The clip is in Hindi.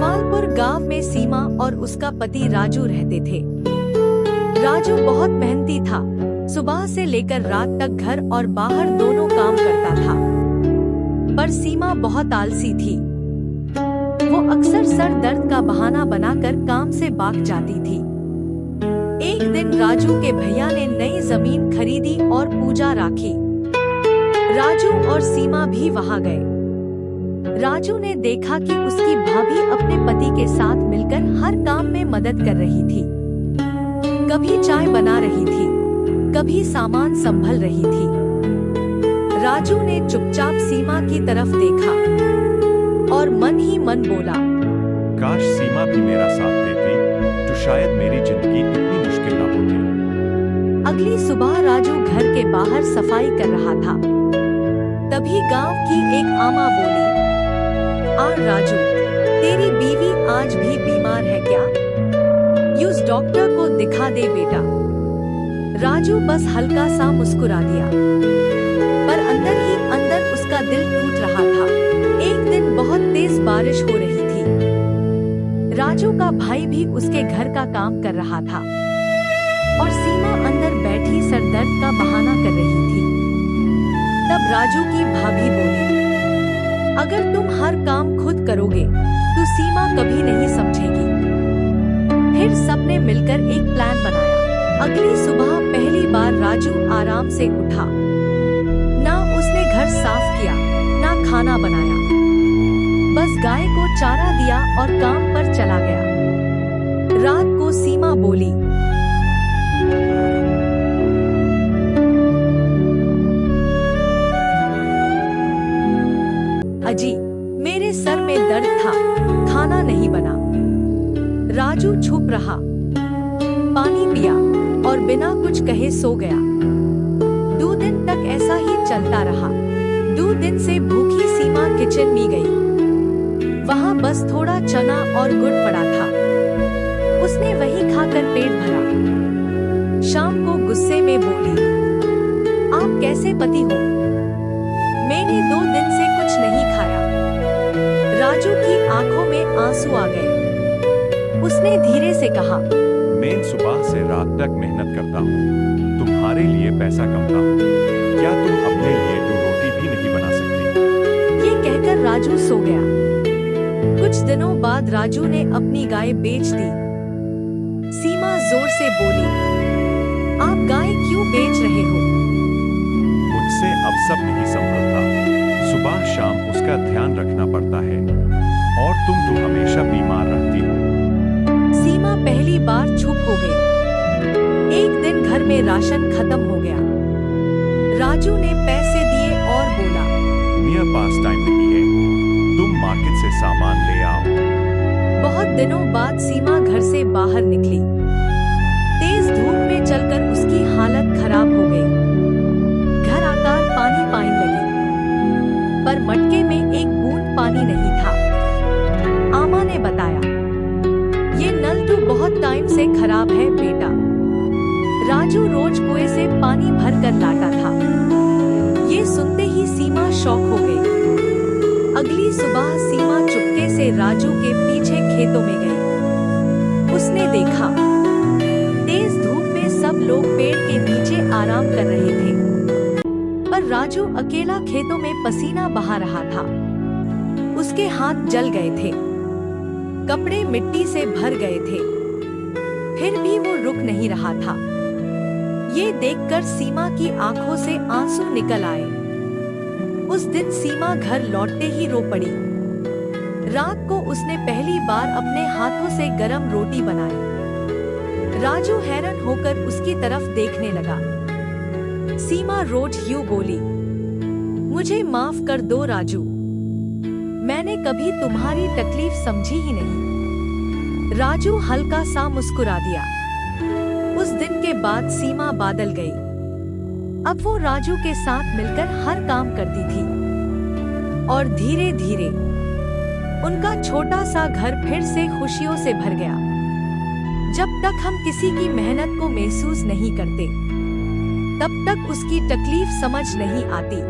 जवालपुर गांव में सीमा और उसका पति राजू रहते थे। राजू बहुत मेहनती था, सुबह से लेकर रात तक घर और बाहर दोनों काम करता था। पर सीमा बहुत आलसी थी। वो अक्सर सर दर्द का बहाना बनाकर काम से भाग जाती थी। एक दिन राजू के भैया ने नई जमीन खरीदी और पूजा राखी। राजू और सीमा भी वहां गए। राजू ने देखा कि उसकी भाभी अपने पति के साथ मिलकर हर काम में मदद कर रही थी। कभी चाय बना रही थी, कभी सामान संभल रही थी। राजू ने चुपचाप सीमा की तरफ देखा और मन ही मन बोला, काश सीमा भी मेरा साथ देती तो शायद मेरी जिंदगी इतनी मुश्किल न होती। अगली सुबह राजू घर के बाहर सफाई कर रहा था। तभी गांव की एक आमा बोली, राजू, तेरी बीवी आज भी बीमार है क्या? उस डॉक्टर को दिखा दे बेटा। राजू बस हल्का सा मुस्कुरा दिया, पर अंदर ही अंदर उसका दिल टूट रहा था। एक दिन बहुत तेज बारिश हो रही थी। राजू का भाई भी उसके घर का काम कर रहा था और सीमा अंदर बैठी सर दर्द का बहाना कर रही थी। तब राजू की भाभी बोली, अगर तुम हर काम खुद करोगे तो सीमा कभी नहीं समझेगी। फिर सबने मिलकर एक प्लान बनाया। अगली सुबह पहली बार राजू आराम से उठा। ना उसने घर साफ किया, ना खाना बनाया, बस गाय को चारा दिया और काम पर चला गया। रात को सीमा बोली, अजी, मेरे सर में दर्द था, खाना नहीं बना। राजू चुप रहा, पानी पिया और बिना कुछ कहे सो गया। 2 दिन तक ऐसा ही चलता रहा। 2 दिन से भूखी सीमा किचन में गई। वहां बस थोड़ा चना और गुड़ पड़ा था। उसने वही खाकर पेट भरा। शाम को गुस्से में बोली, आप कैसे पति हो? मैंने 2 दिन से कुछ नहीं खाया। राजू की आंखों में आंसू आ गए। उसने धीरे से कहा, मैं सुबह से रात तक मेहनत करता हूँ, तुम्हारे लिए पैसा कमाता हूँ, क्या तुम अपने लिए 2 रोटी भी नहीं बना सकती? ये कहकर राजू सो गया। कुछ दिनों बाद राजू ने अपनी गाय बेच दी। सीमा जोर से बोली, आप गाय क्यों बेच रहे हो? मुझसे अब सब नहीं संभलता। सुबह शाम उसका ध्यान रखना पड़ता है और तुम तो हमेशा बीमार रहती हो। सीमा पहली बार चुप हो गई। एक दिन घर में राशन खत्म हो गया। राजू ने पैसे दिए और बोला, मेरे पास टाइम नहीं है, तुम मार्केट से सामान ले आओ। बहुत दिनों बाद सीमा घर से बाहर निकली। तेज धूप में चलकर उसकी हालत खराब हो गई। घर आकर पानी पाने लगी, पर मटके में एक बूंद पानी नहीं था। आमा ने बताया, ये नल तो बहुत टाइम से खराब है बेटा। राजू रोज कुएं से पानी भर कर लाता था। ये सुनते ही सीमा शॉक हो गई। अगली सुबह सीमा चुपके से राजू के पीछे खेतों में गई। उसने देखा, तेज धूप में सब लोग पेड़ के नीचे आराम कर रहे थे, पर राजू अकेला खेतों में पसीना बहा रहा था। उसके हाथ जल गए थे, कपड़े मिट्टी से भर गए थे, फिर भी वो रुक नहीं रहा था। ये देखकर सीमा की आंखों से आंसू निकल आए। उस दिन सीमा घर लौटते ही रो पड़ी। रात को उसने पहली बार अपने हाथों से गरम रोटी बनाई। राजू हैरान होकर उसकी तरफ देखने लगा। सीमा रोज यूं बोली, मुझे माफ कर दो राजू, मैंने कभी तुम्हारी तकलीफ समझी ही नहीं। राजू हल्का सा मुस्कुरा दिया। उस दिन के बाद सीमा बदल गई। अब वो राजू के साथ मिलकर हर काम करती थी और धीरे धीरे उनका छोटा सा घर फिर से खुशियों से भर गया। जब तक हम किसी की मेहनत को महसूस नहीं करते, तब तक उसकी तकलीफ समझ नहीं आती।